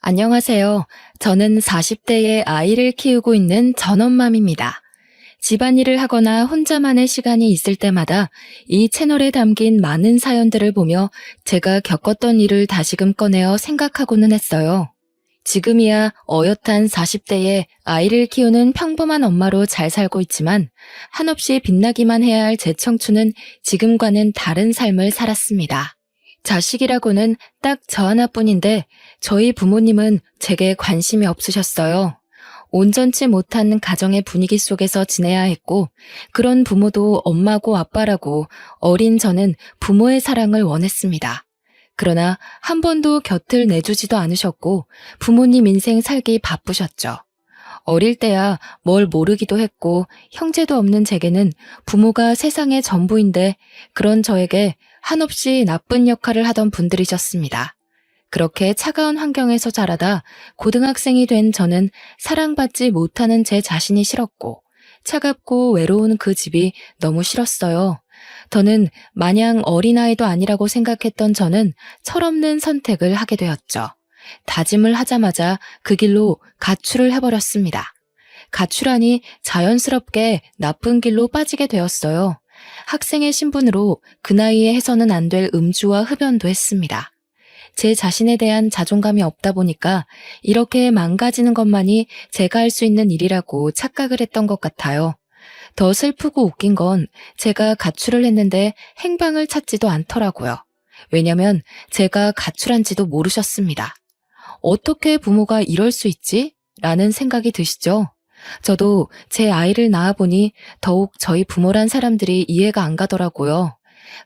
안녕하세요. 저는 40대의 아이를 키우고 있는 전엄맘입니다. 집안일을 하거나 혼자만의 시간이 있을 때마다 이 채널에 담긴 많은 사연들을 보며 제가 겪었던 일을 다시금 꺼내어 생각하고는 했어요. 지금이야 어엿한 40대에 아이를 키우는 평범한 엄마로 잘 살고 있지만 한없이 빛나기만 해야 할 제 청춘은 지금과는 다른 삶을 살았습니다. 자식이라고는 딱 저 하나뿐인데 저희 부모님은 제게 관심이 없으셨어요. 온전치 못한 가정의 분위기 속에서 지내야 했고 그런 부모도 엄마고 아빠라고 어린 저는 부모의 사랑을 원했습니다. 그러나 한 번도 곁을 내주지도 않으셨고 부모님 인생 살기 바쁘셨죠. 어릴 때야 뭘 모르기도 했고 형제도 없는 제게는 부모가 세상의 전부인데 그런 저에게 한없이 나쁜 역할을 하던 분들이셨습니다. 그렇게 차가운 환경에서 자라다 고등학생이 된 저는 사랑받지 못하는 제 자신이 싫었고 차갑고 외로운 그 집이 너무 싫었어요. 더는 마냥 어린아이도 아니라고 생각했던 저는 철없는 선택을 하게 되었죠. 다짐을 하자마자 그 길로 가출을 해버렸습니다. 가출하니 자연스럽게 나쁜 길로 빠지게 되었어요. 학생의 신분으로 그 나이에 해서는 안 될 음주와 흡연도 했습니다. 제 자신에 대한 자존감이 없다 보니까 이렇게 망가지는 것만이 제가 할 수 있는 일이라고 착각을 했던 것 같아요. 더 슬프고 웃긴 건 제가 가출을 했는데 행방을 찾지도 않더라고요. 왜냐면 제가 가출한지도 모르셨습니다. 어떻게 부모가 이럴 수 있지? 라는 생각이 드시죠? 저도 제 아이를 낳아보니 더욱 저희 부모란 사람들이 이해가 안 가더라고요.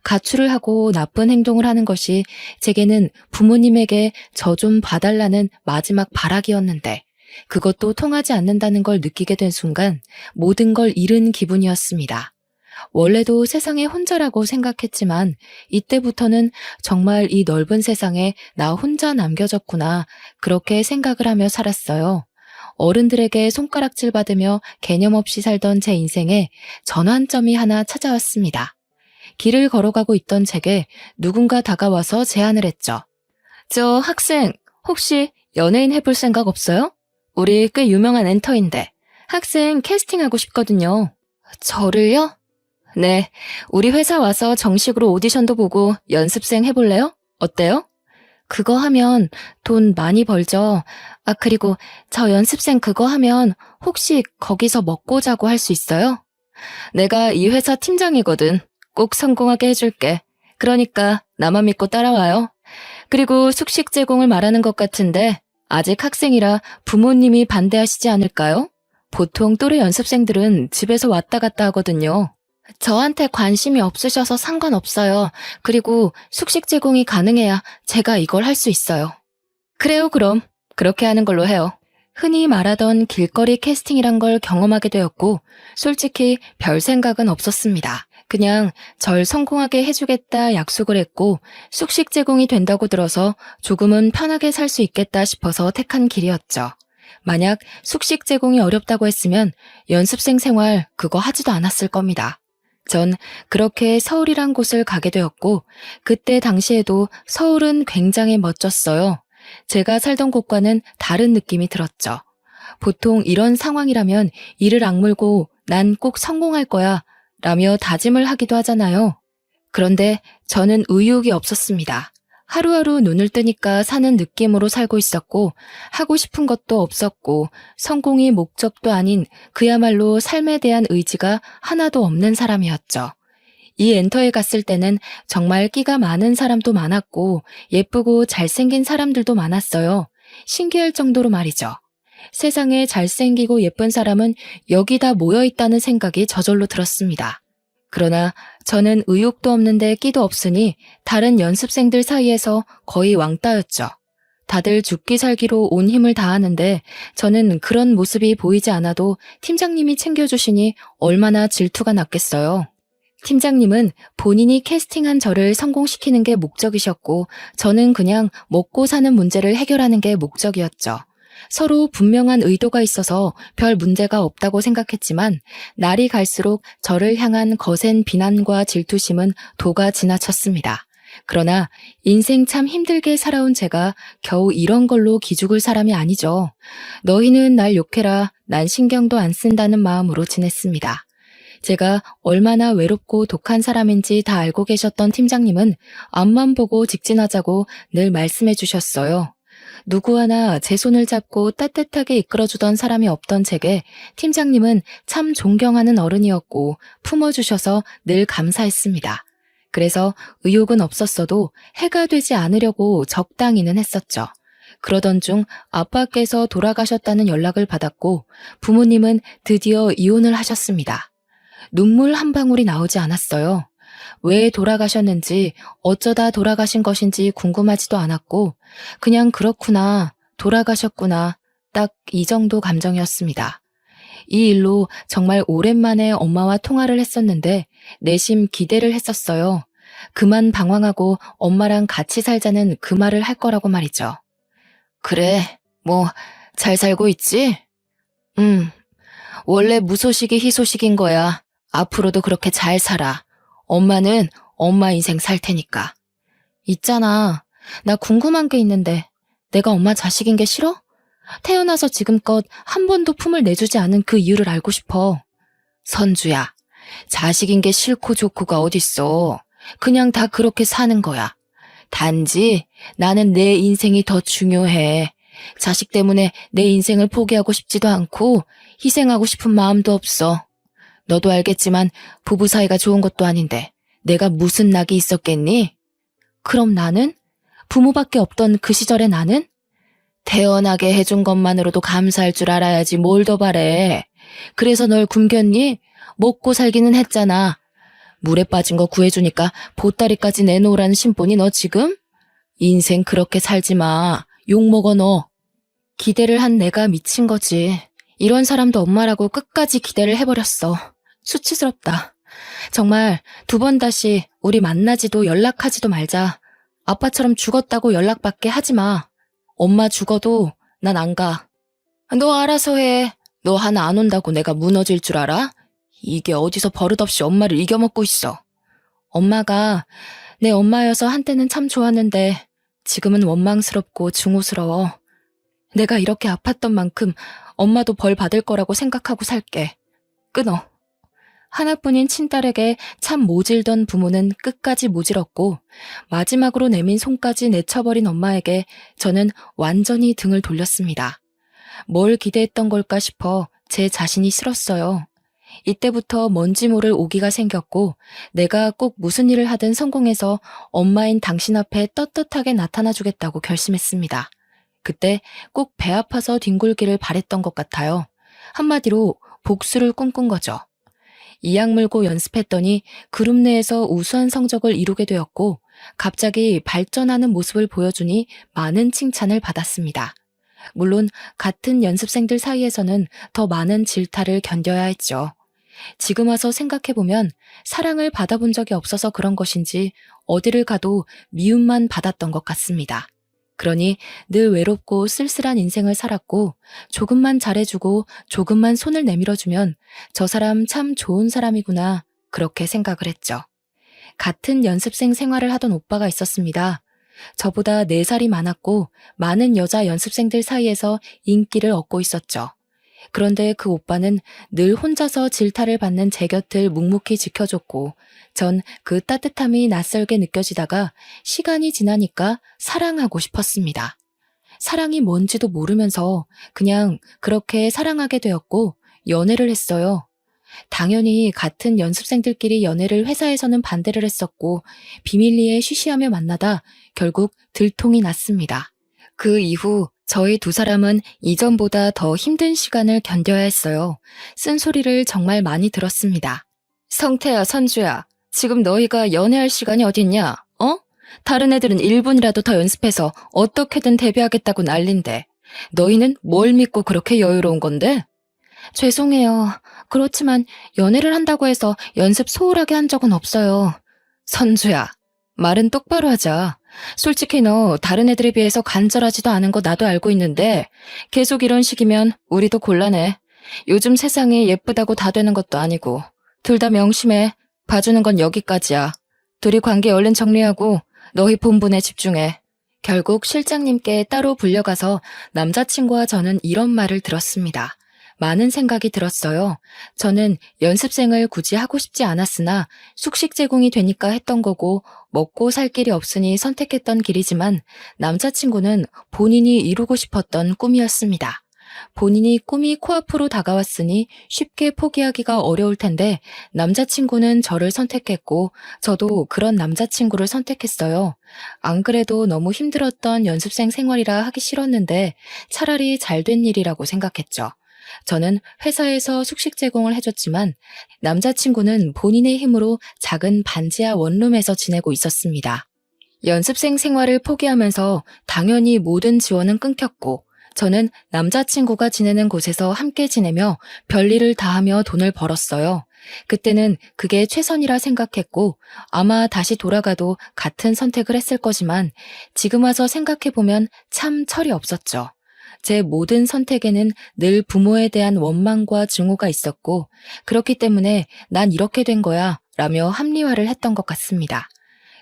가출을 하고 나쁜 행동을 하는 것이 제게는 부모님에게 저 좀 봐달라는 마지막 발악이었는데 그것도 통하지 않는다는 걸 느끼게 된 순간 모든 걸 잃은 기분이었습니다. 원래도 세상에 혼자라고 생각했지만 이때부터는 정말 이 넓은 세상에 나 혼자 남겨졌구나 그렇게 생각을 하며 살았어요. 어른들에게 손가락질 받으며 개념 없이 살던 제 인생에 전환점이 하나 찾아왔습니다. 길을 걸어가고 있던 제게 누군가 다가와서 제안을 했죠. 저 학생 혹시 연예인 해볼 생각 없어요? 우리 꽤 유명한 엔터인데 학생 캐스팅하고 싶거든요. 저를요? 네, 우리 회사 와서 정식으로 오디션도 보고 연습생 해볼래요? 어때요? 그거 하면 돈 많이 벌죠. 아, 그리고 저 연습생 그거 하면 혹시 거기서 먹고 자고 할 수 있어요? 내가 이 회사 팀장이거든. 꼭 성공하게 해줄게. 그러니까 나만 믿고 따라와요. 그리고 숙식 제공을 말하는 것 같은데 아직 학생이라 부모님이 반대하시지 않을까요? 보통 또래 연습생들은 집에서 왔다 갔다 하거든요. 저한테 관심이 없으셔서 상관없어요. 그리고 숙식 제공이 가능해야 제가 이걸 할 수 있어요. 그래요, 그럼. 그렇게 하는 걸로 해요. 흔히 말하던 길거리 캐스팅이란 걸 경험하게 되었고 솔직히 별 생각은 없었습니다. 그냥 절 성공하게 해주겠다 약속을 했고 숙식 제공이 된다고 들어서 조금은 편하게 살 수 있겠다 싶어서 택한 길이었죠. 만약 숙식 제공이 어렵다고 했으면 연습생 생활 그거 하지도 않았을 겁니다. 전 그렇게 서울이란 곳을 가게 되었고 그때 당시에도 서울은 굉장히 멋졌어요. 제가 살던 곳과는 다른 느낌이 들었죠. 보통 이런 상황이라면 이를 악물고 난 꼭 성공할 거야 라며 다짐을 하기도 하잖아요. 그런데 저는 의욕이 없었습니다. 하루하루 눈을 뜨니까 사는 느낌으로 살고 있었고 하고 싶은 것도 없었고 성공이 목적도 아닌 그야말로 삶에 대한 의지가 하나도 없는 사람이었죠. 이 엔터에 갔을 때는 정말 끼가 많은 사람도 많았고 예쁘고 잘생긴 사람들도 많았어요. 신기할 정도로 말이죠. 세상에 잘생기고 예쁜 사람은 여기다 모여있다는 생각이 저절로 들었습니다. 그러나 저는 의욕도 없는데 끼도 없으니 다른 연습생들 사이에서 거의 왕따였죠. 다들 죽기 살기로 온 힘을 다하는데 저는 그런 모습이 보이지 않아도 팀장님이 챙겨주시니 얼마나 질투가 났겠어요. 팀장님은 본인이 캐스팅한 저를 성공시키는 게 목적이셨고 저는 그냥 먹고 사는 문제를 해결하는 게 목적이었죠. 서로 분명한 의도가 있어서 별 문제가 없다고 생각했지만 날이 갈수록 저를 향한 거센 비난과 질투심은 도가 지나쳤습니다. 그러나 인생 참 힘들게 살아온 제가 겨우 이런 걸로 기죽을 사람이 아니죠. 너희는 날 욕해라, 난 신경도 안 쓴다는 마음으로 지냈습니다. 제가 얼마나 외롭고 독한 사람인지 다 알고 계셨던 팀장님은 앞만 보고 직진하자고 늘 말씀해 주셨어요. 누구 하나 제 손을 잡고 따뜻하게 이끌어주던 사람이 없던 제게 팀장님은 참 존경하는 어른이었고 품어주셔서 늘 감사했습니다. 그래서 의욕은 없었어도 해가 되지 않으려고 적당히는 했었죠. 그러던 중 아빠께서 돌아가셨다는 연락을 받았고 부모님은 드디어 이혼을 하셨습니다. 눈물 한 방울이 나오지 않았어요. 왜 돌아가셨는지 어쩌다 돌아가신 것인지 궁금하지도 않았고 그냥 그렇구나, 돌아가셨구나, 딱 이 정도 감정이었습니다. 이 일로 정말 오랜만에 엄마와 통화를 했었는데 내심 기대를 했었어요. 그만 방황하고 엄마랑 같이 살자는 그 말을 할 거라고 말이죠. 그래, 뭐 잘 살고 있지? 원래 무소식이 희소식인 거야. 앞으로도 그렇게 잘 살아. 엄마는 엄마 인생 살 테니까. 있잖아, 나 궁금한 게 있는데 내가 엄마 자식인 게 싫어? 태어나서 지금껏 한 번도 품을 내주지 않은 그 이유를 알고 싶어. 선주야, 자식인 게 싫고 좋고가 어딨어. 그냥 다 그렇게 사는 거야. 단지 나는 내 인생이 더 중요해. 자식 때문에 내 인생을 포기하고 싶지도 않고 희생하고 싶은 마음도 없어. 너도 알겠지만 부부 사이가 좋은 것도 아닌데 내가 무슨 낙이 있었겠니? 그럼 나는? 부모밖에 없던 그 시절의 나는? 태어나게 해준 것만으로도 감사할 줄 알아야지 뭘 더 바래. 그래서 널 굶겼니? 먹고 살기는 했잖아. 물에 빠진 거 구해주니까 보따리까지 내놓으라는 심보니 너 지금? 인생 그렇게 살지 마. 욕먹어 너. 기대를 한 내가 미친 거지. 이런 사람도 엄마라고 끝까지 기대를 해버렸어. 수치스럽다. 정말 두 번 다시 우리 만나지도 연락하지도 말자. 아빠처럼 죽었다고 연락받게 하지 마. 엄마 죽어도 난 안 가. 너 알아서 해. 너 하나 안 온다고 내가 무너질 줄 알아? 이게 어디서 버릇없이 엄마를 이겨먹고 있어. 엄마가 내 엄마여서 한때는 참 좋았는데 지금은 원망스럽고 증오스러워. 내가 이렇게 아팠던 만큼 엄마도 벌 받을 거라고 생각하고 살게. 끊어. 하나뿐인 친딸에게 참 모질던 부모는 끝까지 모질었고 마지막으로 내민 손까지 내쳐버린 엄마에게 저는 완전히 등을 돌렸습니다. 뭘 기대했던 걸까 싶어 제 자신이 싫었어요. 이때부터 뭔지 모를 오기가 생겼고 내가 꼭 무슨 일을 하든 성공해서 엄마인 당신 앞에 떳떳하게 나타나주겠다고 결심했습니다. 그때 꼭 배 아파서 뒹굴기를 바랬던 것 같아요. 한마디로 복수를 꿈꾼 거죠. 이악 물고 연습했더니 그룹 내에서 우수한 성적을 이루게 되었고 갑자기 발전하는 모습을 보여주니 많은 칭찬을 받았습니다. 물론 같은 연습생들 사이에서는 더 많은 질타를 견뎌야 했죠. 지금 와서 생각해보면 사랑을 받아본 적이 없어서 그런 것인지 어디를 가도 미움만 받았던 것 같습니다. 그러니 늘 외롭고 쓸쓸한 인생을 살았고 조금만 잘해주고 조금만 손을 내밀어주면 저 사람 참 좋은 사람이구나 그렇게 생각을 했죠. 같은 연습생 생활을 하던 오빠가 있었습니다. 저보다 4살이 많았고 많은 여자 연습생들 사이에서 인기를 얻고 있었죠. 그런데 그 오빠는 늘 혼자서 질타를 받는 제 곁을 묵묵히 지켜줬고 전 그 따뜻함이 낯설게 느껴지다가 시간이 지나니까 사랑하고 싶었습니다. 사랑이 뭔지도 모르면서 그냥 그렇게 사랑하게 되었고 연애를 했어요. 당연히 같은 연습생들끼리 연애를 회사에서는 반대를 했었고 비밀리에 쉬쉬하며 만나다 결국 들통이 났습니다. 그 이후 저희 두 사람은 이전보다 더 힘든 시간을 견뎌야 했어요. 쓴소리를 정말 많이 들었습니다. 성태야, 선주야, 지금 너희가 연애할 시간이 어딨냐? 어? 다른 애들은 1분이라도 더 연습해서 어떻게든 데뷔하겠다고 난린데 너희는 뭘 믿고 그렇게 여유로운 건데? 죄송해요. 그렇지만 연애를 한다고 해서 연습 소홀하게 한 적은 없어요. 선주야, 말은 똑바로 하자. 솔직히 너 다른 애들에 비해서 간절하지도 않은 거 나도 알고 있는데 계속 이런 식이면 우리도 곤란해. 요즘 세상이 예쁘다고 다 되는 것도 아니고 둘 다 명심해. 봐주는 건 여기까지야. 둘이 관계 얼른 정리하고 너희 본분에 집중해. 결국 실장님께 따로 불려가서 남자친구와 저는 이런 말을 들었습니다. 많은 생각이 들었어요. 저는 연습생을 굳이 하고 싶지 않았으나 숙식 제공이 되니까 했던 거고 먹고 살 길이 없으니 선택했던 길이지만 남자친구는 본인이 이루고 싶었던 꿈이었습니다. 본인이 꿈이 코앞으로 다가왔으니 쉽게 포기하기가 어려울 텐데 남자친구는 저를 선택했고 저도 그런 남자친구를 선택했어요. 안 그래도 너무 힘들었던 연습생 생활이라 하기 싫었는데 차라리 잘된 일이라고 생각했죠. 저는 회사에서 숙식 제공을 해줬지만 남자친구는 본인의 힘으로 작은 반지하 원룸에서 지내고 있었습니다. 연습생 생활을 포기하면서 당연히 모든 지원은 끊겼고 저는 남자친구가 지내는 곳에서 함께 지내며 별일을 다하며 돈을 벌었어요. 그때는 그게 최선이라 생각했고 아마 다시 돌아가도 같은 선택을 했을 거지만 지금 와서 생각해보면 참 철이 없었죠. 제 모든 선택에는 늘 부모에 대한 원망과 증오가 있었고 그렇기 때문에 난 이렇게 된 거야 라며 합리화를 했던 것 같습니다.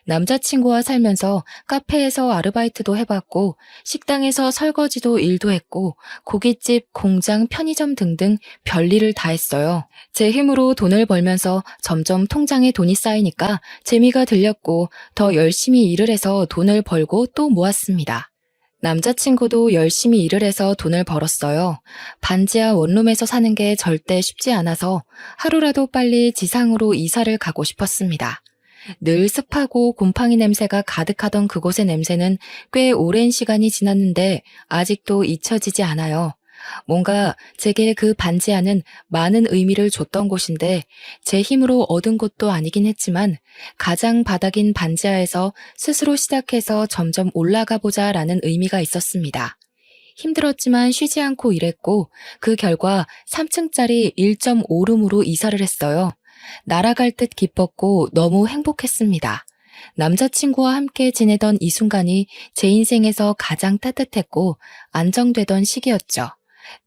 남자친구와 살면서 카페에서 아르바이트도 해봤고 식당에서 설거지도 일도 했고 고깃집, 공장, 편의점 등등 별일을 다 했어요. 제 힘으로 돈을 벌면서 점점 통장에 돈이 쌓이니까 재미가 들렸고 더 열심히 일을 해서 돈을 벌고 또 모았습니다. 남자친구도 열심히 일을 해서 돈을 벌었어요. 반지하 원룸에서 사는 게 절대 쉽지 않아서 하루라도 빨리 지상으로 이사를 가고 싶었습니다. 늘 습하고 곰팡이 냄새가 가득하던 그곳의 냄새는 꽤 오랜 시간이 지났는데 아직도 잊혀지지 않아요. 뭔가 제게 그 반지하는 많은 의미를 줬던 곳인데 제 힘으로 얻은 것도 아니긴 했지만 가장 바닥인 반지하에서 스스로 시작해서 점점 올라가 보자라는 의미가 있었습니다. 힘들었지만 쉬지 않고 일했고 그 결과 3층짜리 1.5룸으로 이사를 했어요. 날아갈 듯 기뻤고 너무 행복했습니다. 남자친구와 함께 지내던 이 순간이 제 인생에서 가장 따뜻했고 안정되던 시기였죠.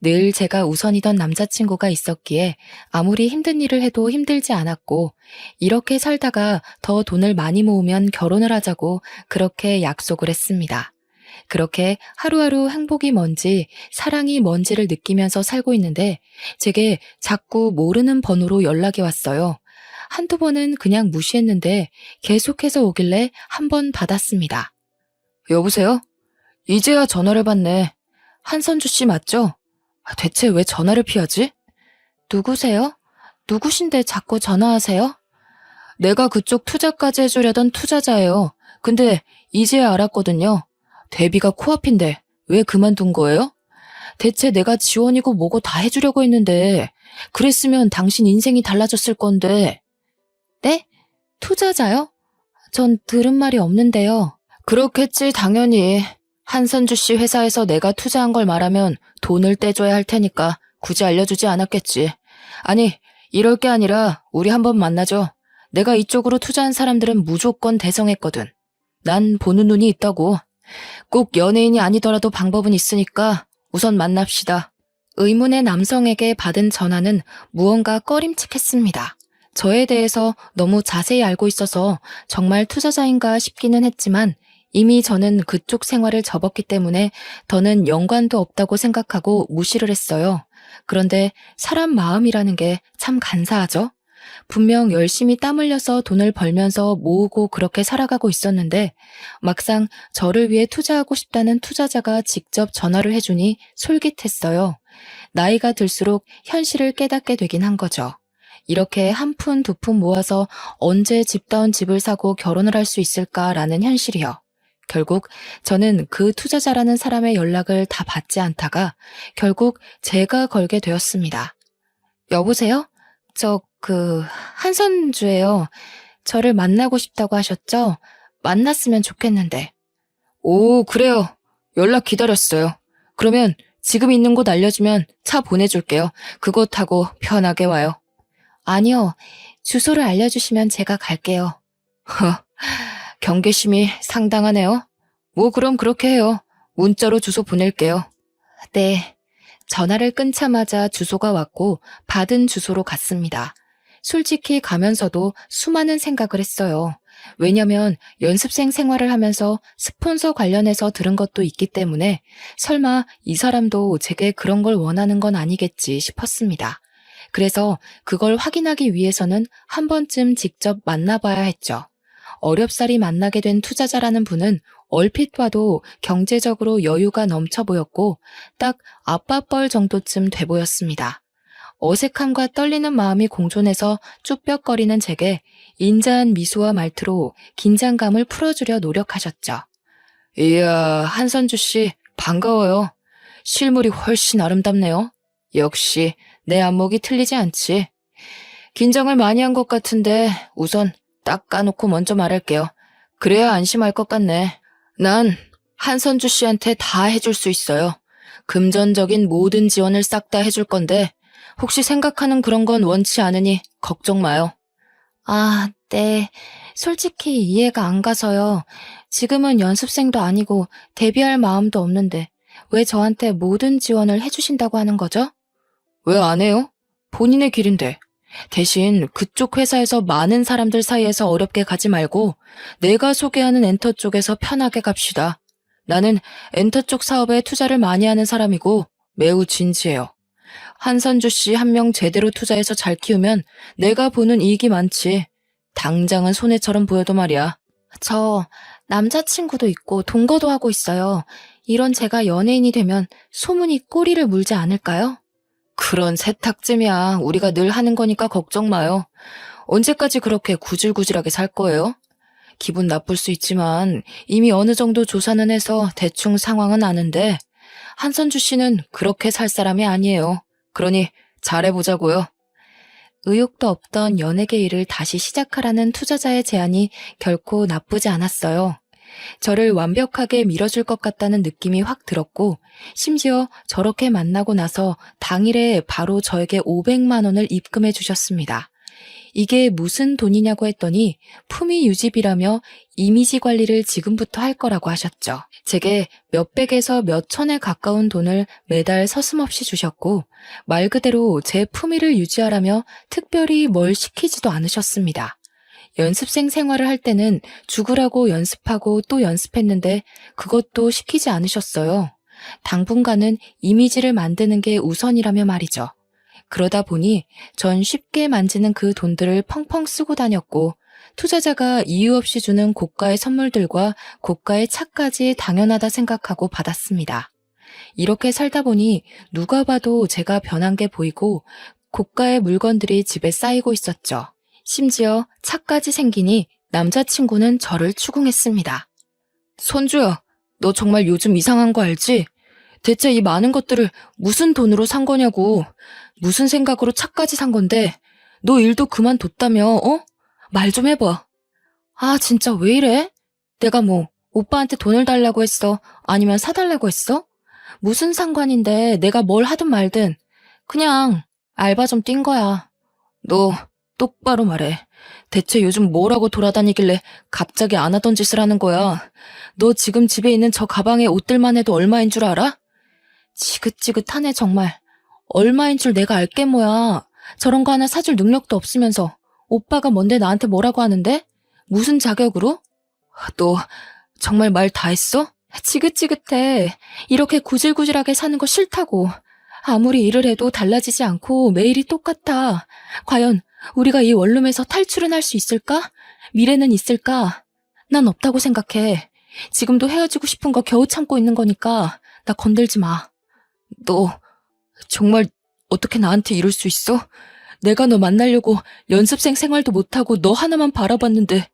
늘 제가 우선이던 남자친구가 있었기에 아무리 힘든 일을 해도 힘들지 않았고 이렇게 살다가 더 돈을 많이 모으면 결혼을 하자고 그렇게 약속을 했습니다. 그렇게 하루하루 행복이 뭔지 사랑이 뭔지를 느끼면서 살고 있는데 제게 자꾸 모르는 번호로 연락이 왔어요. 한두 번은 그냥 무시했는데 계속해서 오길래 한 번 받았습니다. 여보세요? 이제야 전화를 받네. 한선주 씨 맞죠? 대체 왜 전화를 피하지? 누구세요? 누구신데 자꾸 전화하세요? 내가 그쪽 투자까지 해주려던 투자자예요. 근데 이제야 알았거든요. 데뷔가 코앞인데 왜 그만둔 거예요? 대체 내가 지원이고 뭐고 다 해주려고 했는데 그랬으면 당신 인생이 달라졌을 건데. 네? 투자자요? 전 들은 말이 없는데요. 그렇겠지 당연히. 한선주 씨 회사에서 내가 투자한 걸 말하면 돈을 떼줘야 할 테니까 굳이 알려주지 않았겠지. 아니, 이럴 게 아니라 우리 한번 만나죠. 내가 이쪽으로 투자한 사람들은 무조건 대성했거든. 난 보는 눈이 있다고. 꼭 연예인이 아니더라도 방법은 있으니까 우선 만납시다. 의문의 남성에게 받은 전화는 무언가 꺼림칙했습니다. 저에 대해서 너무 자세히 알고 있어서 정말 투자자인가 싶기는 했지만 이미 저는 그쪽 생활을 접었기 때문에 더는 연관도 없다고 생각하고 무시를 했어요. 그런데 사람 마음이라는 게 참 간사하죠? 분명 열심히 땀 흘려서 돈을 벌면서 모으고 그렇게 살아가고 있었는데 막상 저를 위해 투자하고 싶다는 투자자가 직접 전화를 해주니 솔깃했어요. 나이가 들수록 현실을 깨닫게 되긴 한 거죠. 이렇게 한 푼 두 푼 모아서 언제 집다운 집을 사고 결혼을 할 수 있을까라는 현실이요. 결국 저는 그 투자자라는 사람의 연락을 다 받지 않다가 결국 제가 걸게 되었습니다. 여보세요? 한선주예요. 저를 만나고 싶다고 하셨죠? 만났으면 좋겠는데. 오, 그래요. 연락 기다렸어요. 그러면 지금 있는 곳 알려주면 차 보내줄게요. 그거 타고 편하게 와요. 아니요. 주소를 알려주시면 제가 갈게요. 경계심이 상당하네요. 뭐 그럼 그렇게 해요. 문자로 주소 보낼게요. 네. 전화를 끊자마자 주소가 왔고 받은 주소로 갔습니다. 솔직히 가면서도 수많은 생각을 했어요. 왜냐면 연습생 생활을 하면서 스폰서 관련해서 들은 것도 있기 때문에 설마 이 사람도 제게 그런 걸 원하는 건 아니겠지 싶었습니다. 그래서 그걸 확인하기 위해서는 한 번쯤 직접 만나봐야 했죠. 어렵사리 만나게 된 투자자라는 분은 얼핏 봐도 경제적으로 여유가 넘쳐 보였고 딱 아빠뻘 정도쯤 돼 보였습니다. 어색함과 떨리는 마음이 공존해서 쭈뼛거리는 제게 인자한 미소와 말투로 긴장감을 풀어주려 노력하셨죠. 이야, 한선주 씨, 반가워요. 실물이 훨씬 아름답네요. 역시 내 안목이 틀리지 않지. 긴장을 많이 한 것 같은데 우선 딱 까놓고 먼저 말할게요. 그래야 안심할 것 같네. 난 한선주 씨한테 다 해줄 수 있어요. 금전적인 모든 지원을 싹 다 해줄 건데 혹시 생각하는 그런 건 원치 않으니 걱정 마요. 아, 네. 솔직히 이해가 안 가서요. 지금은 연습생도 아니고 데뷔할 마음도 없는데 왜 저한테 모든 지원을 해주신다고 하는 거죠? 왜 안 해요? 본인의 길인데. 대신 그쪽 회사에서 많은 사람들 사이에서 어렵게 가지 말고 내가 소개하는 엔터 쪽에서 편하게 갑시다. 나는 엔터 쪽 사업에 투자를 많이 하는 사람이고 매우 진지해요. 한선주 씨 한 명 제대로 투자해서 잘 키우면 내가 보는 이익이 많지. 당장은 손해처럼 보여도 말이야. 저 남자친구도 있고 동거도 하고 있어요. 이런 제가 연예인이 되면 소문이 꼬리를 물지 않을까요? 그런 세탁쯤이야. 우리가 늘 하는 거니까 걱정 마요. 언제까지 그렇게 구질구질하게 살 거예요? 기분 나쁠 수 있지만 이미 어느 정도 조사는 해서 대충 상황은 아는데 한선주 씨는 그렇게 살 사람이 아니에요. 그러니 잘해보자고요. 의욕도 없던 연예계 일을 다시 시작하라는 투자자의 제안이 결코 나쁘지 않았어요. 저를 완벽하게 밀어줄 것 같다는 느낌이 확 들었고 심지어 저렇게 만나고 나서 당일에 바로 저에게 500만 원을 입금해 주셨습니다. 이게 무슨 돈이냐고 했더니 품위 유지비라며 이미지 관리를 지금부터 할 거라고 하셨죠. 제게 몇백에서 몇천에 가까운 돈을 매달 서슴없이 주셨고 말 그대로 제 품위를 유지하라며 특별히 뭘 시키지도 않으셨습니다. 연습생 생활을 할 때는 죽으라고 연습하고 또 연습했는데 그것도 시키지 않으셨어요. 당분간은 이미지를 만드는 게 우선이라며 말이죠. 그러다 보니 전 쉽게 만지는 그 돈들을 펑펑 쓰고 다녔고 투자자가 이유 없이 주는 고가의 선물들과 고가의 차까지 당연하다 생각하고 받았습니다. 이렇게 살다 보니 누가 봐도 제가 변한 게 보이고 고가의 물건들이 집에 쌓이고 있었죠. 심지어 차까지 생기니 남자친구는 저를 추궁했습니다. 선주야, 너 정말 요즘 이상한 거 알지? 대체 이 많은 것들을 무슨 돈으로 산 거냐고. 무슨 생각으로 차까지 산 건데 너 일도 그만뒀다며, 어? 말 좀 해봐. 아, 진짜 왜 이래? 내가 뭐 오빠한테 돈을 달라고 했어? 아니면 사달라고 했어? 무슨 상관인데 내가 뭘 하든 말든 그냥 알바 좀 뛴 거야. 너 똑바로 말해. 대체 요즘 뭐라고 돌아다니길래 갑자기 안 하던 짓을 하는 거야? 너 지금 집에 있는 저 가방에 옷들만 해도 얼마인 줄 알아? 지긋지긋하네 정말. 얼마인 줄 내가 알게 뭐야. 저런 거 하나 사줄 능력도 없으면서 오빠가 뭔데 나한테 뭐라고 하는데? 무슨 자격으로? 너 정말 말 다 했어? 지긋지긋해. 이렇게 구질구질하게 사는 거 싫다고. 아무리 일을 해도 달라지지 않고 매일이 똑같아. 과연 우리가 이 원룸에서 탈출은 할 수 있을까? 미래는 있을까? 난 없다고 생각해. 지금도 헤어지고 싶은 거 겨우 참고 있는 거니까 나 건들지 마. 너 정말 어떻게 나한테 이럴 수 있어? 내가 너 만나려고 연습생 생활도 못하고 너 하나만 바라봤는데.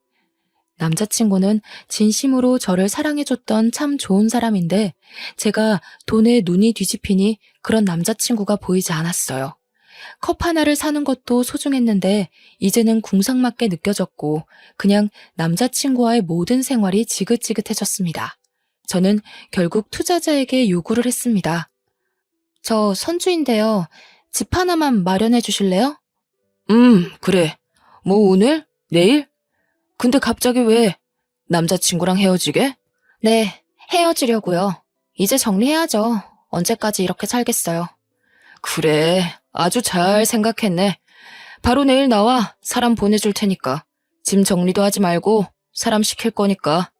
남자친구는 진심으로 저를 사랑해줬던 참 좋은 사람인데 제가 돈에 눈이 뒤집히니 그런 남자친구가 보이지 않았어요. 컵 하나를 사는 것도 소중했는데 이제는 궁상맞게 느껴졌고 그냥 남자친구와의 모든 생활이 지긋지긋해졌습니다. 저는 결국 투자자에게 요구를 했습니다. 저 선주인데요. 집 하나만 마련해 주실래요? 그래. 뭐 오늘? 내일? 근데 갑자기 왜 남자친구랑 헤어지게? 네, 헤어지려고요. 이제 정리해야죠. 언제까지 이렇게 살겠어요. 그래, 아주 잘 생각했네. 바로 내일 나와 사람 보내줄 테니까 짐 정리도 하지 말고 사람 시킬 거니까.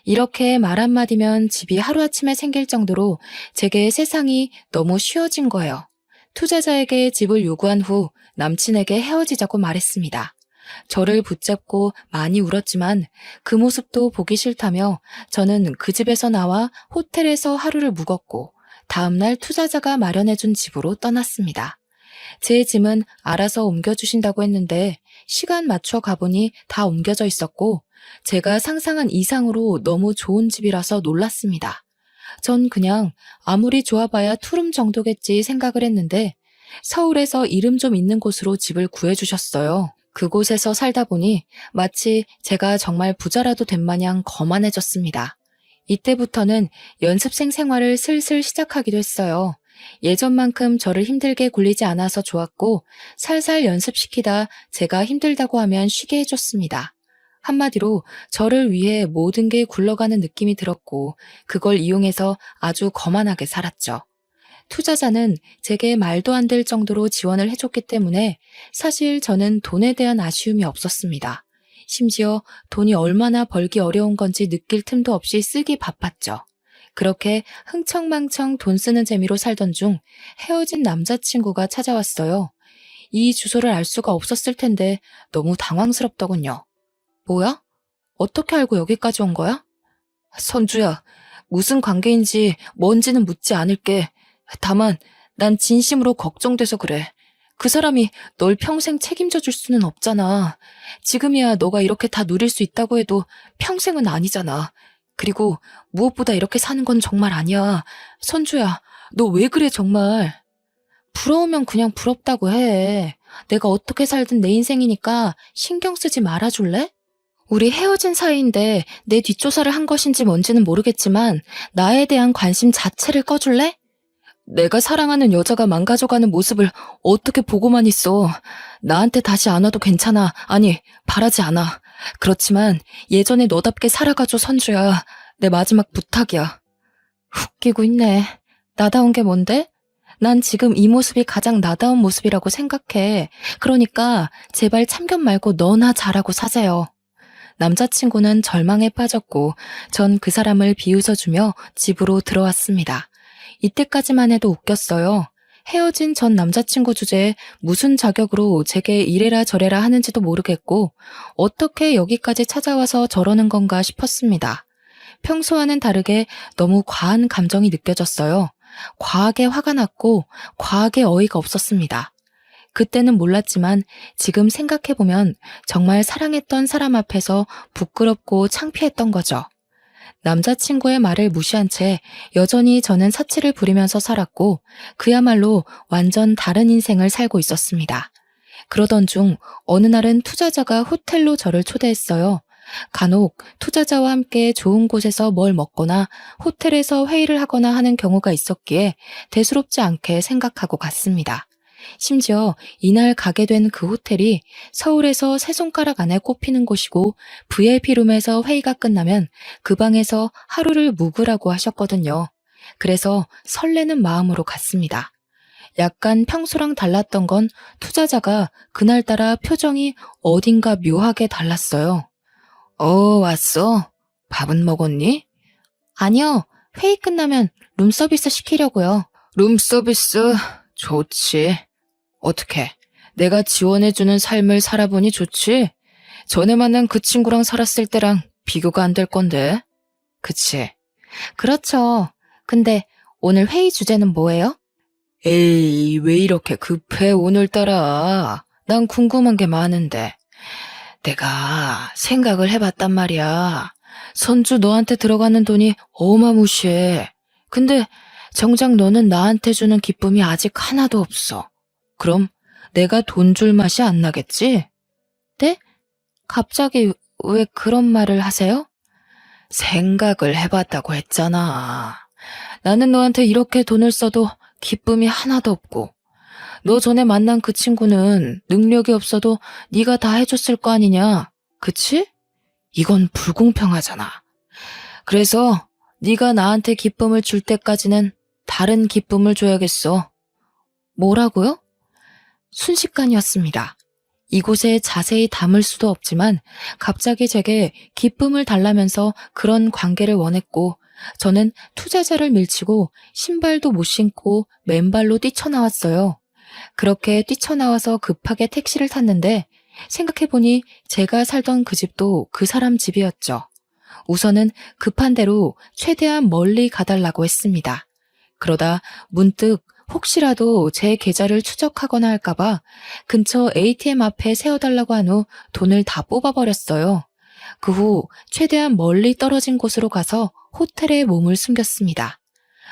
이렇게 말 한마디면 집이 하루아침에 생길 정도로 제게 세상이 너무 쉬워진 거예요. 투자자에게 집을 요구한 후 남친에게 헤어지자고 말했습니다. 저를 붙잡고 많이 울었지만 그 모습도 보기 싫다며 저는 그 집에서 나와 호텔에서 하루를 묵었고 다음날 투자자가 마련해준 집으로 떠났습니다. 제 짐은 알아서 옮겨주신다고 했는데 시간 맞춰 가보니 다 옮겨져 있었고 제가 상상한 이상으로 너무 좋은 집이라서 놀랐습니다. 전 그냥 아무리 좋아봐야 투룸 정도겠지 생각을 했는데 서울에서 이름 좀 있는 곳으로 집을 구해주셨어요. 그곳에서 살다 보니 마치 제가 정말 부자라도 된 마냥 거만해졌습니다. 이때부터는 연습생 생활을 슬슬 시작하기도 했어요. 예전만큼 저를 힘들게 굴리지 않아서 좋았고 살살 연습시키다 제가 힘들다고 하면 쉬게 해줬습니다. 한마디로 저를 위해 모든 게 굴러가는 느낌이 들었고 그걸 이용해서 아주 거만하게 살았죠. 투자자는 제게 말도 안 될 정도로 지원을 해줬기 때문에 사실 저는 돈에 대한 아쉬움이 없었습니다. 심지어 돈이 얼마나 벌기 어려운 건지 느낄 틈도 없이 쓰기 바빴죠. 그렇게 흥청망청 돈 쓰는 재미로 살던 중 헤어진 남자친구가 찾아왔어요. 이 주소를 알 수가 없었을 텐데 너무 당황스럽더군요. 뭐야? 어떻게 알고 여기까지 온 거야? 선주야, 무슨 관계인지 뭔지는 묻지 않을게. 다만 난 진심으로 걱정돼서 그래. 그 사람이 널 평생 책임져 줄 수는 없잖아. 지금이야 너가 이렇게 다 누릴 수 있다고 해도 평생은 아니잖아. 그리고 무엇보다 이렇게 사는 건 정말 아니야. 선주야, 너 왜 그래 정말. 부러우면 그냥 부럽다고 해. 내가 어떻게 살든 내 인생이니까 신경 쓰지 말아줄래? 우리 헤어진 사이인데 내 뒷조사를 한 것인지 뭔지는 모르겠지만 나에 대한 관심 자체를 꺼줄래? 내가 사랑하는 여자가 망가져가는 모습을 어떻게 보고만 있어. 나한테 다시 안 와도 괜찮아. 아니, 바라지 않아. 그렇지만 예전에 너답게 살아가줘, 선주야. 내 마지막 부탁이야. 웃기고 있네. 나다운 게 뭔데? 난 지금 이 모습이 가장 나다운 모습이라고 생각해. 그러니까 제발 참견 말고 너나 잘하고 사세요. 남자친구는 절망에 빠졌고 전 그 사람을 비웃어주며 집으로 들어왔습니다. 이때까지만 해도 웃겼어요. 헤어진 전 남자친구 주제에 무슨 자격으로 제게 이래라 저래라 하는지도 모르겠고 어떻게 여기까지 찾아와서 저러는 건가 싶었습니다. 평소와는 다르게 너무 과한 감정이 느껴졌어요. 과하게 화가 났고 과하게 어이가 없었습니다. 그때는 몰랐지만 지금 생각해보면 정말 사랑했던 사람 앞에서 부끄럽고 창피했던 거죠. 남자친구의 말을 무시한 채 여전히 저는 사치를 부리면서 살았고 그야말로 완전 다른 인생을 살고 있었습니다. 그러던 중 어느 날은 투자자가 호텔로 저를 초대했어요. 간혹 투자자와 함께 좋은 곳에서 뭘 먹거나 호텔에서 회의를 하거나 하는 경우가 있었기에 대수롭지 않게 생각하고 갔습니다. 심지어 이날 가게 된 그 호텔이 서울에서 세 손가락 안에 꼽히는 곳이고 VIP룸에서 회의가 끝나면 그 방에서 하루를 묵으라고 하셨거든요. 그래서 설레는 마음으로 갔습니다. 약간 평소랑 달랐던 건 투자자가 그날따라 표정이 어딘가 묘하게 달랐어요. 왔어? 밥은 먹었니? 아니요. 회의 끝나면 룸서비스 시키려고요. 룸서비스? 좋지. 어떻게? 내가 지원해주는 삶을 살아보니 좋지? 전에 만난 그 친구랑 살았을 때랑 비교가 안 될 건데. 그치? 그렇죠. 근데 오늘 회의 주제는 뭐예요? 에이, 왜 이렇게 급해 오늘따라. 난 궁금한 게 많은데. 내가 생각을 해봤단 말이야. 선주 너한테 들어가는 돈이 어마무시해. 근데 정작 너는 나한테 주는 기쁨이 아직 하나도 없어. 그럼 내가 돈 줄 맛이 안 나겠지? 네? 갑자기 왜 그런 말을 하세요? 생각을 해봤다고 했잖아. 나는 너한테 이렇게 돈을 써도 기쁨이 하나도 없고 너 전에 만난 그 친구는 능력이 없어도 네가 다 해줬을 거 아니냐? 그치? 이건 불공평하잖아. 그래서 네가 나한테 기쁨을 줄 때까지는 다른 기쁨을 줘야겠어. 뭐라고요? 순식간이었습니다. 이곳에 자세히 담을 수도 없지만 갑자기 제게 기쁨을 달라면서 그런 관계를 원했고 저는 투자자를 밀치고 신발도 못 신고 맨발로 뛰쳐나왔어요. 그렇게 뛰쳐나와서 급하게 택시를 탔는데 생각해보니 제가 살던 그 집도 그 사람 집이었죠. 우선은 급한 대로 최대한 멀리 가달라고 했습니다. 그러다 문득 혹시라도 제 계좌를 추적하거나 할까봐 근처 ATM 앞에 세워달라고 한 후 돈을 다 뽑아버렸어요. 그 후 최대한 멀리 떨어진 곳으로 가서 호텔에 몸을 숨겼습니다.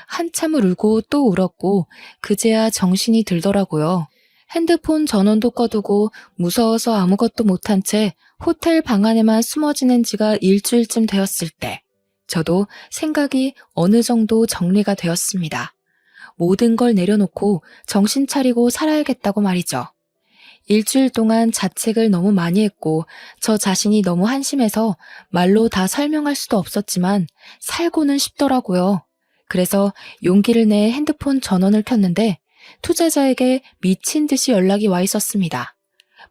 한참을 울고 또 울었고 그제야 정신이 들더라고요. 핸드폰 전원도 꺼두고 무서워서 아무것도 못한 채 호텔 방 안에만 숨어 지낸 지가 일주일쯤 되었을 때 저도 생각이 어느 정도 정리가 되었습니다. 모든 걸 내려놓고 정신 차리고 살아야겠다고 말이죠. 일주일 동안 자책을 너무 많이 했고 저 자신이 너무 한심해서 말로 다 설명할 수도 없었지만 살고는 싶더라고요. 그래서 용기를 내 핸드폰 전원을 켰는데 투자자에게 미친 듯이 연락이 와 있었습니다.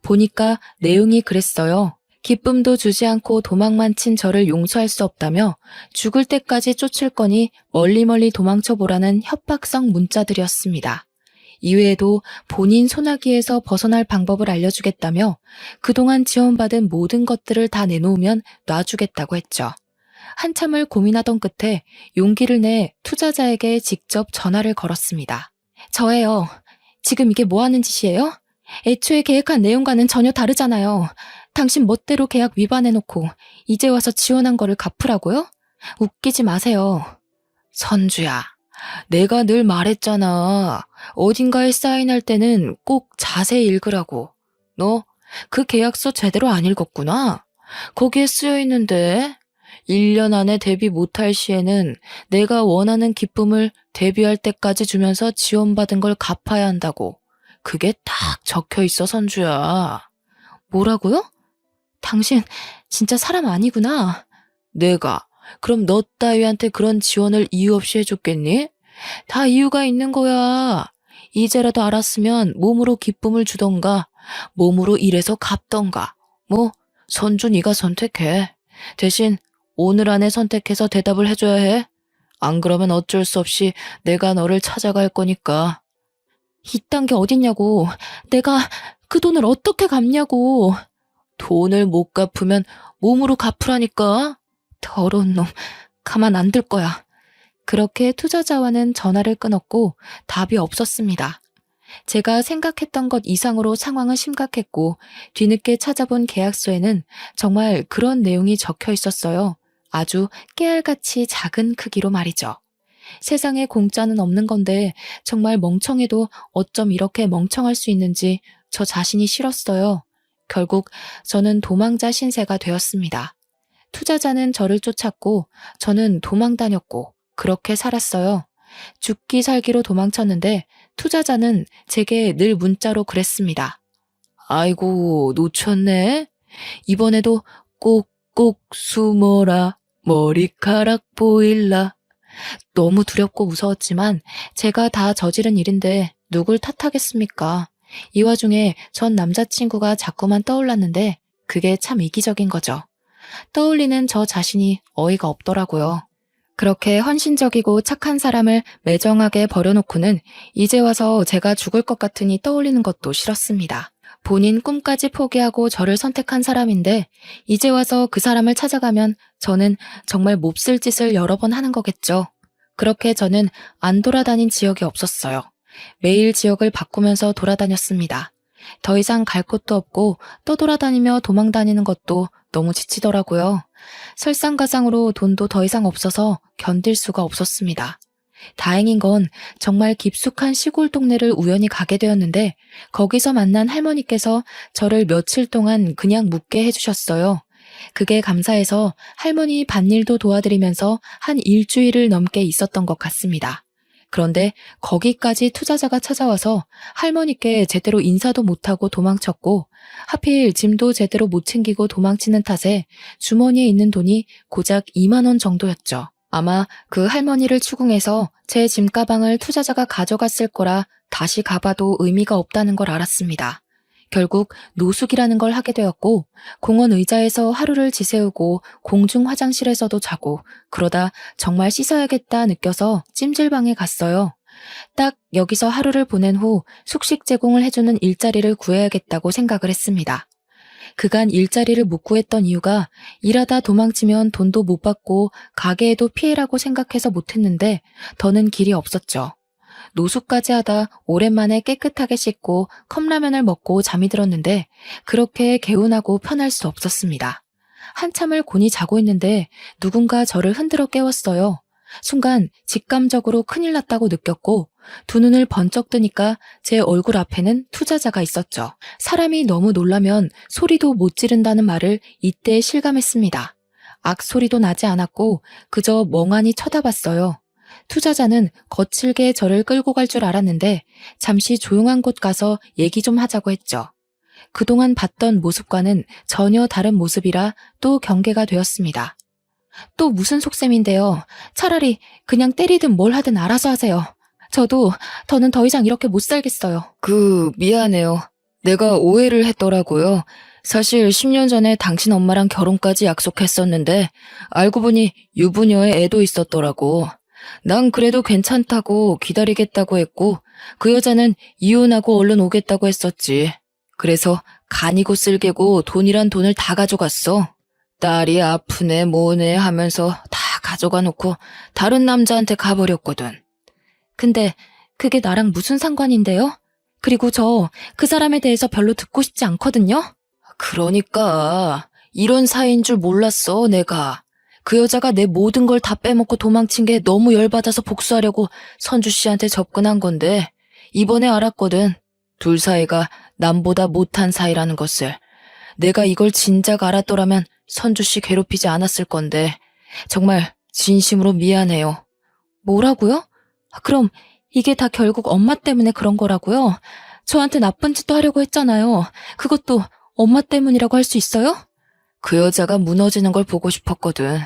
보니까 내용이 그랬어요. 기쁨도 주지 않고 도망만 친 저를 용서할 수 없다며 죽을 때까지 쫓을 거니 멀리 도망쳐보라는 협박성 문자들이었습니다. 이외에도 본인 소나기에서 벗어날 방법을 알려주겠다며 그동안 지원받은 모든 것들을 다 내놓으면 놔주겠다고 했죠. 한참을 고민하던 끝에 용기를 내 투자자에게 직접 전화를 걸었습니다. 저예요. 지금 이게 뭐 하는 짓이에요? 애초에 계획한 내용과는 전혀 다르잖아요. 당신 멋대로 계약 위반해놓고 이제 와서 지원한 거를 갚으라고요? 웃기지 마세요. 선주야, 내가 늘 말했잖아. 어딘가에 사인할 때는 꼭 자세히 읽으라고. 너 그 계약서 제대로 안 읽었구나. 거기에 쓰여 있는데 1년 안에 데뷔 못할 시에는 내가 원하는 기쁨을 데뷔할 때까지 주면서 지원받은 걸 갚아야 한다고. 그게 딱 적혀 있어, 선주야. 뭐라고요? 당신 진짜 사람 아니구나. 내가 그럼 너 따위한테 그런 지원을 이유 없이 해줬겠니? 다 이유가 있는 거야. 이제라도 알았으면 몸으로 기쁨을 주던가 몸으로 일해서 갚던가. 뭐 선주 네가 선택해. 대신 오늘 안에 선택해서 대답을 해줘야 해. 안 그러면 어쩔 수 없이 내가 너를 찾아갈 거니까. 이딴 게 어딨냐고. 내가 그 돈을 어떻게 갚냐고. 돈을 못 갚으면 몸으로 갚으라니까. 더러운 놈. 가만 안 둘 거야. 그렇게 투자자와는 전화를 끊었고 답이 없었습니다. 제가 생각했던 것 이상으로 상황은 심각했고 뒤늦게 찾아본 계약서에는 정말 그런 내용이 적혀 있었어요. 아주 깨알같이 작은 크기로 말이죠. 세상에 공짜는 없는 건데 정말 멍청해도 어쩜 이렇게 멍청할 수 있는지 저 자신이 싫었어요. 결국 저는 도망자 신세가 되었습니다. 투자자는 저를 쫓았고 저는 도망 다녔고 그렇게 살았어요. 죽기 살기로 도망쳤는데 투자자는 제게 늘 문자로 그랬습니다. 아이고, 놓쳤네. 이번에도 꼭꼭 숨어라. 머리카락 보일라. 너무 두렵고 무서웠지만 제가 다 저지른 일인데 누굴 탓하겠습니까? 이 와중에 전 남자친구가 자꾸만 떠올랐는데 그게 참 이기적인 거죠. 떠올리는 저 자신이 어이가 없더라고요. 그렇게 헌신적이고 착한 사람을 매정하게 버려놓고는 이제 와서 제가 죽을 것 같으니 떠올리는 것도 싫었습니다. 본인 꿈까지 포기하고 저를 선택한 사람인데 이제 와서 그 사람을 찾아가면 저는 정말 몹쓸 짓을 여러 번 하는 거겠죠. 그렇게 저는 안 돌아다닌 지역이 없었어요. 매일 지역을 바꾸면서 돌아다녔습니다. 더 이상 갈 곳도 없고 떠돌아다니며 도망다니는 것도 너무 지치더라고요. 설상가상으로 돈도 더 이상 없어서 견딜 수가 없었습니다. 다행인 건 정말 깊숙한 시골 동네를 우연히 가게 되었는데 거기서 만난 할머니께서 저를 며칠 동안 그냥 묵게 해주셨어요. 그게 감사해서 할머니 밭일도 도와드리면서 한 일주일을 넘게 있었던 것 같습니다. 그런데 거기까지 투자자가 찾아와서 할머니께 제대로 인사도 못하고 도망쳤고 하필 짐도 제대로 못 챙기고 도망치는 탓에 주머니에 있는 돈이 고작 2만 원 정도였죠. 아마 그 할머니를 추궁해서 제 짐가방을 투자자가 가져갔을 거라 다시 가봐도 의미가 없다는 걸 알았습니다. 결국 노숙이라는 걸 하게 되었고 공원 의자에서 하루를 지새우고 공중 화장실에서도 자고 그러다 정말 씻어야겠다 느껴서 찜질방에 갔어요. 딱 여기서 하루를 보낸 후 숙식 제공을 해주는 일자리를 구해야겠다고 생각을 했습니다. 그간 일자리를 못 구했던 이유가 일하다 도망치면 돈도 못 받고 가게에도 피해라고 생각해서 못했는데 더는 길이 없었죠. 노숙까지 하다 오랜만에 깨끗하게 씻고 컵라면을 먹고 잠이 들었는데 그렇게 개운하고 편할 수 없었습니다. 한참을 곤히 자고 있는데 누군가 저를 흔들어 깨웠어요. 순간 직감적으로 큰일 났다고 느꼈고 두 눈을 번쩍 뜨니까 제 얼굴 앞에는 투자자가 있었죠. 사람이 너무 놀라면 소리도 못 지른다는 말을 이때 실감했습니다. 악소리도 나지 않았고 그저 멍하니 쳐다봤어요. 투자자는 거칠게 저를 끌고 갈 줄 알았는데 잠시 조용한 곳 가서 얘기 좀 하자고 했죠. 그동안 봤던 모습과는 전혀 다른 모습이라 또 경계가 되었습니다. 또 무슨 속셈인데요. 차라리 그냥 때리든 뭘 하든 알아서 하세요. 더는 더 이상 이렇게 못 살겠어요. 미안해요. 내가 오해를 했더라고요. 사실 10년 전에 당신 엄마랑 결혼까지 약속했었는데 알고 보니 유부녀의 애도 있었더라고. 난 그래도 괜찮다고 기다리겠다고 했고 그 여자는 이혼하고 얼른 오겠다고 했었지. 그래서 간이고 쓸개고 돈이란 돈을 다 가져갔어. 딸이 아프네 뭐네 하면서 다 가져가 놓고 다른 남자한테 가버렸거든. 근데 그게 나랑 무슨 상관인데요? 그리고 저 그 사람에 대해서 별로 듣고 싶지 않거든요? 그러니까 이런 사이인 줄 몰랐어 내가. 그 여자가 내 모든 걸 다 빼먹고 도망친 게 너무 열받아서 복수하려고 선주 씨한테 접근한 건데 이번에 알았거든. 둘 사이가 남보다 못한 사이라는 것을. 내가 이걸 진작 알았더라면 선주 씨 괴롭히지 않았을 건데 정말 진심으로 미안해요. 뭐라고요? 그럼 이게 다 결국 엄마 때문에 그런 거라고요? 저한테 나쁜 짓도 하려고 했잖아요. 그것도 엄마 때문이라고 할 수 있어요? 그 여자가 무너지는 걸 보고 싶었거든.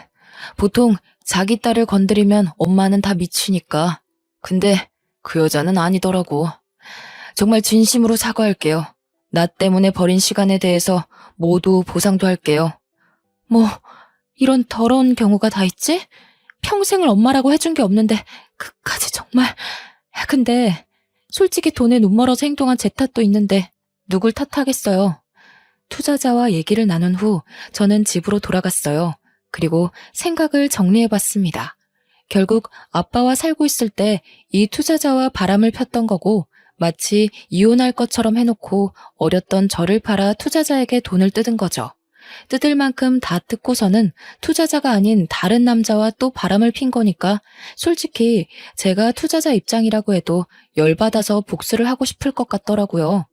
보통 자기 딸을 건드리면 엄마는 다 미치니까. 근데 그 여자는 아니더라고. 정말 진심으로 사과할게요. 나 때문에 버린 시간에 대해서 모두 보상도 할게요. 뭐 이런 더러운 경우가 다 있지? 평생을 엄마라고 해준 게 없는데 그까지 정말. 근데 솔직히 돈에 눈 멀어서 행동한 제 탓도 있는데 누굴 탓하겠어요. 투자자와 얘기를 나눈 후 저는 집으로 돌아갔어요. 그리고 생각을 정리해봤습니다. 결국 아빠와 살고 있을 때 이 투자자와 바람을 폈던 거고 마치 이혼할 것처럼 해놓고 어렸던 저를 팔아 투자자에게 돈을 뜯은 거죠. 뜯을 만큼 다 뜯고서는 투자자가 아닌 다른 남자와 또 바람을 핀 거니까 솔직히 제가 투자자 입장이라고 해도 열받아서 복수를 하고 싶을 것 같더라고요.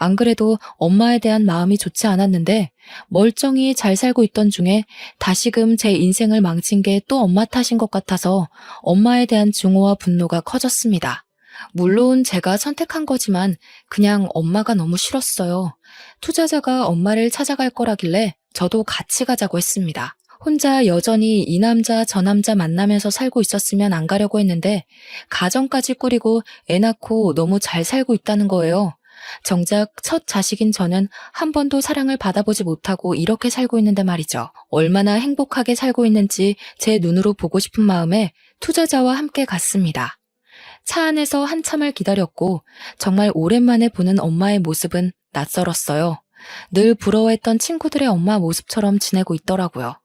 안 그래도 엄마에 대한 마음이 좋지 않았는데 멀쩡히 잘 살고 있던 중에 다시금 제 인생을 망친 게 또 엄마 탓인 것 같아서 엄마에 대한 증오와 분노가 커졌습니다. 물론 제가 선택한 거지만 그냥 엄마가 너무 싫었어요. 투자자가 엄마를 찾아갈 거라길래 저도 같이 가자고 했습니다. 혼자 여전히 이 남자 저 남자 만나면서 살고 있었으면 안 가려고 했는데 가정까지 꾸리고 애 낳고 너무 잘 살고 있다는 거예요. 정작 첫 자식인 저는 한 번도 사랑을 받아보지 못하고 이렇게 살고 있는데 말이죠. 얼마나 행복하게 살고 있는지 제 눈으로 보고 싶은 마음에 투자자와 함께 갔습니다. 차 안에서 한참을 기다렸고 정말 오랜만에 보는 엄마의 모습은 낯설었어요. 늘 부러워했던 친구들의 엄마 모습처럼 지내고 있더라고요.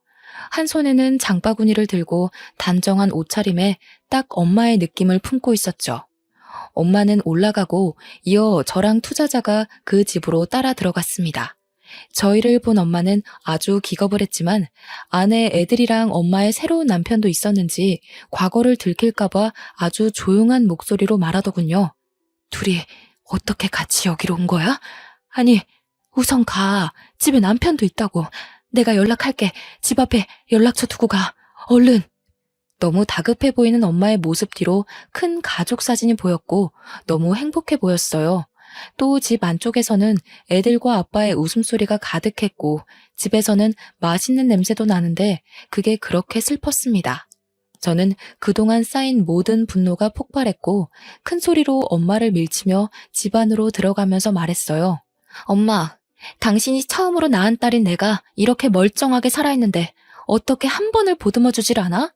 한 손에는 장바구니를 들고 단정한 옷차림에 딱 엄마의 느낌을 품고 있었죠. 엄마는 올라가고 이어 저랑 투자자가 그 집으로 따라 들어갔습니다. 저희를 본 엄마는 아주 기겁을 했지만 아내 애들이랑 엄마의 새로운 남편도 있었는지 과거를 들킬까봐 아주 조용한 목소리로 말하더군요. 둘이 어떻게 같이 여기로 온 거야? 아니, 우선 가. 집에 남편도 있다고. 내가 연락할게. 집 앞에 연락처 두고 가. 얼른. 너무 다급해 보이는 엄마의 모습 뒤로 큰 가족 사진이 보였고 너무 행복해 보였어요. 또 집 안쪽에서는 애들과 아빠의 웃음소리가 가득했고 집에서는 맛있는 냄새도 나는데 그게 그렇게 슬펐습니다. 저는 그동안 쌓인 모든 분노가 폭발했고 큰 소리로 엄마를 밀치며 집 안으로 들어가면서 말했어요. 엄마, 당신이 처음으로 낳은 딸인 내가 이렇게 멀쩡하게 살아있는데 어떻게 한 번을 보듬어 주질 않아?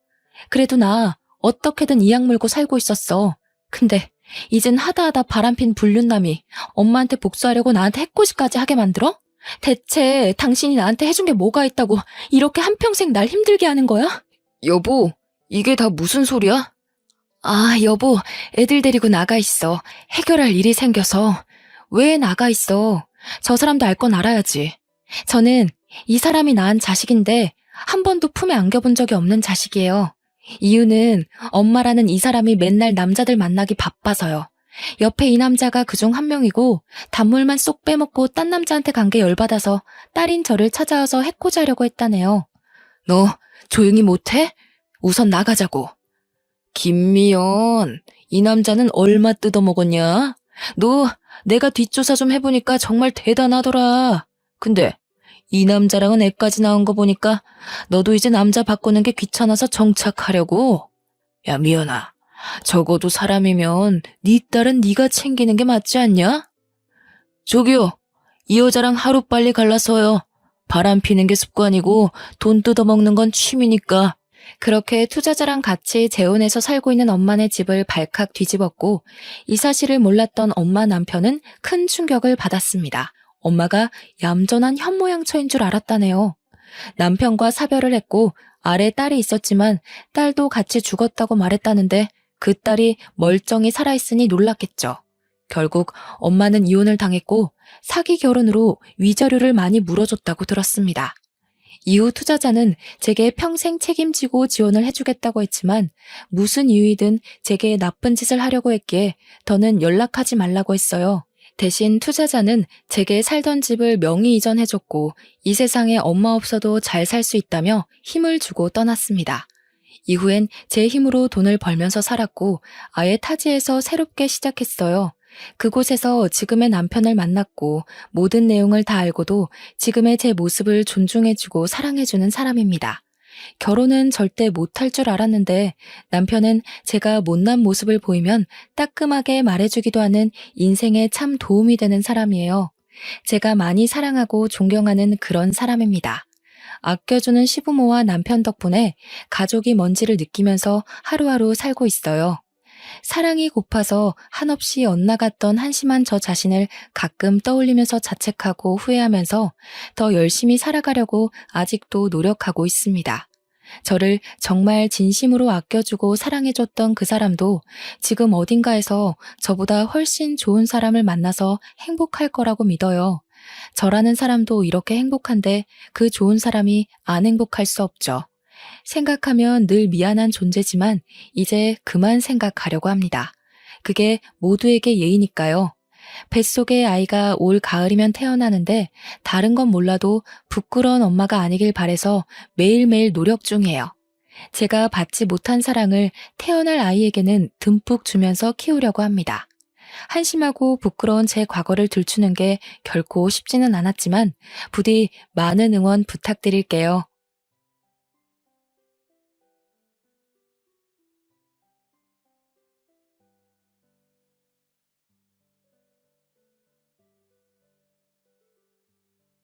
그래도 나 어떻게든 이악 물고 살고 있었어. 근데 이젠 하다하다 바람핀 불륜남이 엄마한테 복수하려고 나한테 해코지까지 하게 만들어? 대체 당신이 나한테 해준 게 뭐가 있다고 이렇게 한평생 날 힘들게 하는 거야? 여보, 이게 다 무슨 소리야? 아, 여보, 애들 데리고 나가 있어. 해결할 일이 생겨서. 왜 나가 있어? 저 사람도 알 건 알아야지. 저는 이 사람이 낳은 자식인데 한 번도 품에 안겨본 적이 없는 자식이에요. 이유는 엄마라는 이 사람이 맨날 남자들 만나기 바빠서요. 옆에 이 남자가 그중 한 명이고 단물만 쏙 빼먹고 딴 남자한테 간 게 열받아서 딸인 저를 찾아와서 해코지하려고 했다네요. 너 조용히 못해? 우선 나가자고. 김미연, 이 남자는 얼마 뜯어먹었냐? 너 내가 뒷조사 좀 해보니까 정말 대단하더라. 근데 이 남자랑은 애까지 나온 거 보니까 너도 이제 남자 바꾸는 게 귀찮아서 정착하려고? 야, 미연아. 적어도 사람이면 네 딸은 네가 챙기는 게 맞지 않냐? 저기요. 이 여자랑 하루빨리 갈라서요. 바람 피는 게 습관이고 돈 뜯어먹는 건 취미니까. 그렇게 투자자랑 같이 재혼해서 살고 있는 엄마네 집을 발칵 뒤집었고 이 사실을 몰랐던 엄마 남편은 큰 충격을 받았습니다. 엄마가 얌전한 현모양처인 줄 알았다네요. 남편과 사별을 했고 아래 딸이 있었지만 딸도 같이 죽었다고 말했다는데 그 딸이 멀쩡히 살아있으니 놀랐겠죠. 결국 엄마는 이혼을 당했고 사기 결혼으로 위자료를 많이 물어줬다고 들었습니다. 이후 투자자는 제게 평생 책임지고 지원을 해주겠다고 했지만 무슨 이유이든 제게 나쁜 짓을 하려고 했기에 더는 연락하지 말라고 했어요. 대신 투자자는 제게 살던 집을 명의 이전해줬고 이 세상에 엄마 없어도 잘 살 수 있다며 힘을 주고 떠났습니다. 이후엔 제 힘으로 돈을 벌면서 살았고 아예 타지에서 새롭게 시작했어요. 그곳에서 지금의 남편을 만났고 모든 내용을 다 알고도 지금의 제 모습을 존중해주고 사랑해주는 사람입니다. 결혼은 절대 못할 줄 알았는데 남편은 제가 못난 모습을 보이면 따끔하게 말해주기도 하는 인생에 참 도움이 되는 사람이에요. 제가 많이 사랑하고 존경하는 그런 사람입니다. 아껴주는 시부모와 남편 덕분에 가족이 뭔지를 느끼면서 하루하루 살고 있어요. 사랑이 고파서 한없이 엇나갔던 한심한 저 자신을 가끔 떠올리면서 자책하고 후회하면서 더 열심히 살아가려고 아직도 노력하고 있습니다. 저를 정말 진심으로 아껴주고 사랑해줬던 그 사람도 지금 어딘가에서 저보다 훨씬 좋은 사람을 만나서 행복할 거라고 믿어요. 저라는 사람도 이렇게 행복한데 그 좋은 사람이 안 행복할 수 없죠. 생각하면 늘 미안한 존재지만 이제 그만 생각하려고 합니다. 그게 모두에게 예의니까요. 뱃속에 아이가 올 가을이면 태어나는데 다른 건 몰라도 부끄러운 엄마가 아니길 바래서 매일매일 노력 중이에요. 제가 받지 못한 사랑을 태어날 아이에게는 듬뿍 주면서 키우려고 합니다. 한심하고 부끄러운 제 과거를 들추는 게 결코 쉽지는 않았지만 부디 많은 응원 부탁드릴게요.